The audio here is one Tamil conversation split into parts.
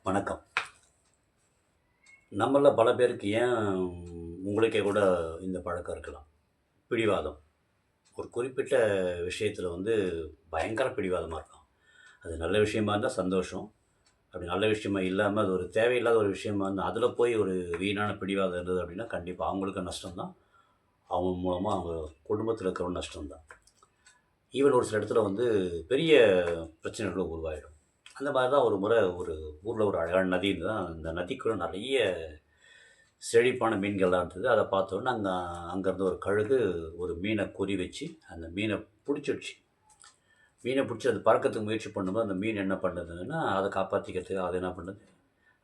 வணக்கம். நம்மள பல பேருக்கு உங்களுக்கே கூட இந்த பழக்கம் இருக்கலாம். பிடிவாதம். ஒரு குறிப்பிட்ட விஷயத்தில பயங்கர பிடிவாதமா இருக்கலாம். அது நல்ல விஷயமா இருந்தா சந்தோஷம். அப்படி நல்ல விஷயமா இல்லாம, அது ஒரு தேவையில்லாத ஒரு விஷயமா இருந்தா, அதில போய் ஒரு வீணான பிடிவாதம் இருந்தது அப்படின்னா, கண்டிப்பா அவங்களுக்கும் நஷ்டம் தான். அவங்க மூலமா அவங்க குடும்பத்தில இருக்கிறவங்க நஷ்டம் தான். ஈவன் ஒரு சில இடத்துல பெரிய பிரச்சனைகளும் உருவாயிடும். அந்த மாரி தான் ஒரு முறை ஒரு ஊர்ல ஒரு அழகான நதி இருந்தது. அந்த நதிக்குள்ள நெறைய செழிப்பான மீன்கள்லாம் இருந்தது. அத பார்த்தோன்னே அங்கருந்து ஒரு கழுகு ஒரு மீன குறி வச்சு, அந்த மீன புடிச்சிடுச்சு. மீன புடிச்சு அது பறக்கிறதுக்கு முயற்சி பண்ணும்போது, அந்த மீன் என்ன பண்ணுதுன்னா, அத காப்பாத்திக்கிறதுக்கு அது என்ன பண்ணுது,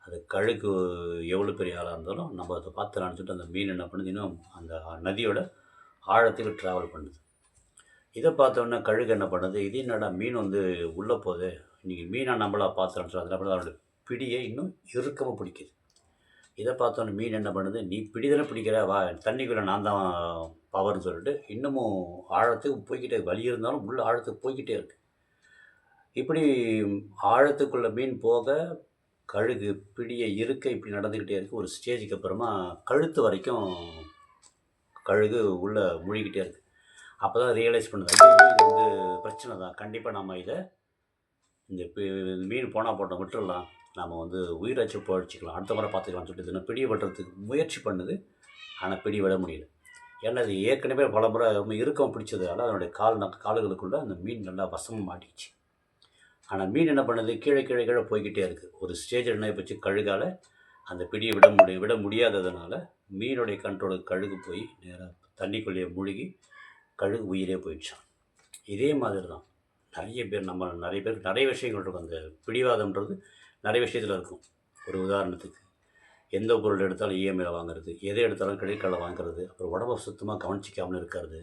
அது கழுகு எவ்வளோ பெரிய ஆளா இருந்தாலும், நம்ம அத பார்த்துலான்னு சொல்லிட்டு அந்த மீன் என்ன பண்ணுது, இன்னும் அந்த நதியோட ஆழத்துக்கு ட்ராவல் பண்ணுது. இத பார்த்தோன்னே கழுகு என்ன பண்ணுது, இது என்னடா மீன் உள்ள போதே, இன்னைக்கு மீன நம்மளா பார்த்துலான்னு சொல்லி அது என்ன பண்ணுது, அதோட பிடிய இன்னும் இறுக்கமா பிடிக்குது. இத பார்த்தோன்னே மீன் என்ன பண்ணுது, "நீ பிடி தானே பிடிக்கிற, வா தண்ணிக்குள்ள நான் தான் பவர்ன்னு" சொல்லிட்டு இன்னமும் ஆழத்துக்கு போய்க்கிட்டே இருக்கு. வலி இருந்தாலும் உள்ள ஆழத்துக்கு போய்க்கிட்டே இருக்கு. இப்படி ஆழத்துக்குள்ள மீன் போக, கழுகு பிடிய இறுக்க இப்படி நடந்துக்கிட்டே இருக்கு. ஒரு ஸ்டேஜுக்கு அப்புறமா கழுத்து வரைக்கும் கழுகு உள்ள முழுகிட்டே இருக்கு. அப்பதான் ரியலைஸ் பண்ணுது, "ஐயய்யோ! இது பிரச்சனை தான். கண்டிப்பா நம்ம இந்த மீன் போனா போட்டும் விட்டுறலாம். நாம உயிராச்சும் பொழச்சுக்கலாம். அடுத்த முறை பார்த்துக்கலாம்னு சொல்லிட்டு இதுன பிடிய விடுறதுக்கு முயற்சி பண்ணுது. ஆனா பிடி விட முடியல. ஏன்னா அது ஏற்கனவே பலமுறை ரொம்ப இறுக்கம் பிடிச்சதால அதனுடைய கால்களுக்குள்ள அந்த மீன் நல்லா வசமா மாட்டிக்கிச்சு. ஆனா மீன் என்ன பண்ணுது, கீழ கீழ கீழ போய்க்கிட்டே இருக்கு. ஒரு ஸ்டேஜ்ல என்ன ஆயிப்போச்சு, கழுகால அந்த பிடிய விட முடியாததுனால, மீனுடைய கண்ட்ரோலுக்கு கழுகு போய் நேரா தண்ணிக்குள்ளேயே முழுகி கழுகு உயிரே போயிடுச்சாம். இதே மாதிரி தான். நெறைய பேருக்கு நெறைய விஷயங்கள் இருக்கும். அந்த பிடிவாதம்ன்றது நெறைய விஷயத்துல இருக்கும். ஒரு உதாரணத்துக்கு, எந்த பொருள் எடுத்தாலும் இஎம்ஐல வாங்குறது, எத எடுத்தாலும் கிரெடிட் கார்ட்ல வாங்குறது, அப்புறம் உடம்ப சுத்தமா கவனிச்சுக்காம இருக்கிறது.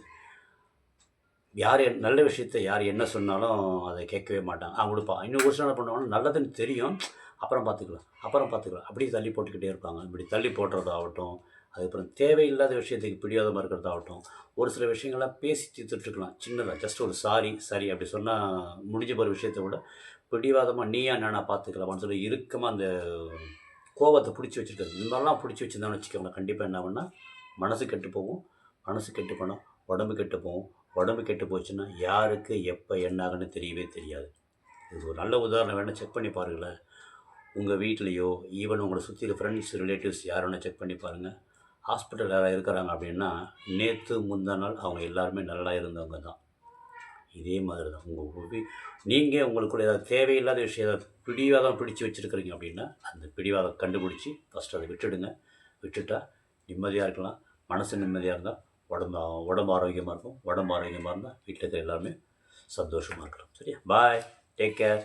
நல்ல விஷயத்த யார் என்ன சொன்னாலும் அத கேட்கவே மாட்டாங்க. கொடுப்பான். இன்னும் ஒரு சிலர் என்ன பண்ணுவாங்கன்னா, நல்லதுன்னு தெரியும். அப்புறம் பார்த்துக்கலாம், அப்புறம் பார்த்துக்கலாம். அப்படியே தள்ளி போட்டுக்கிட்டே இருப்பாங்க. இப்படி தள்ளி போடுறதாகட்டும், அதுக்கப்புறம் தேவையில்லாத விஷயத்துக்கு பிடிவாதமா இருக்கிறதாகட்டும், ஒரு சில விஷயங்கள்லாம் பேசி தீர்த்துட்டுருக்கலாம். சின்னதா ஜஸ்ட் ஒரு சாரி, சரி அப்படி சொன்னா முடிஞ்சு போற விஷயத்த விட, பிடிவாதமா நீயா நானா பார்த்துக்கலாமான்னு சொல்லி இறுக்கமா அந்த கோவத்த புடிச்சு வச்சிருக்கிறது. இந்த மாரிலாம் புடிச்சு வச்சிருந்தாங்கன்னு வச்சுக்கோங்களேன், கண்டிப்பா என்ன ஆகும்னா, மனசு கெட்டு போகும். மனசு கெட்டு போனா, உடம்பு கெட்டு போகும். உடம்பு கெட்டு போச்சுன்னா, யாருக்கு எப்ப என்ன ஆகும்னு தெரியவே தெரியாது. இது ஒரு நல்ல உதாரணம் வேணா செக் பண்ணி பாருங்களேன். உங்க வீட்லயோ, ஈவன் உங்கள சுத்தி இருக்க ஃப்ரெண்ட்ஸ், ரிலேட்டிவ்ஸ் யார் வேணா செக் பண்ணி பாருங்க. ஹாஸ்பிட்டல்ல யாராவது இருக்கிறாங்க அப்படின்னா, நேத்து முந்தா நாள் அவங்க எல்லாருமே நல்லா இருந்தவங்க தான். இதே மாதிரி தான். நீங்க உங்களுக்குள்ள ஏதாவது தேவையில்லாத விஷயம் ஏதாவது பிடிவாதம் பிடிச்சு வச்சிருக்கிறீங்க அப்படின்னா, அந்த பிடிவாதம் கண்டுபிடிச்சு ஃபர்ஸ்ட்டு அத விட்டுடுங்க. விட்டுட்டா நிம்மதியா இருக்கலாம். மனசு நிம்மதியா இருந்தா, உடம்பு உடம்பு ஆரோக்கியமா இருக்கும். உடம்பு ஆரோக்கியமா இருந்தா, வீட்ல இருக்கிற எல்லாருமே சந்தோஷமா இருக்கலாம். சரியா? பாய். Take care.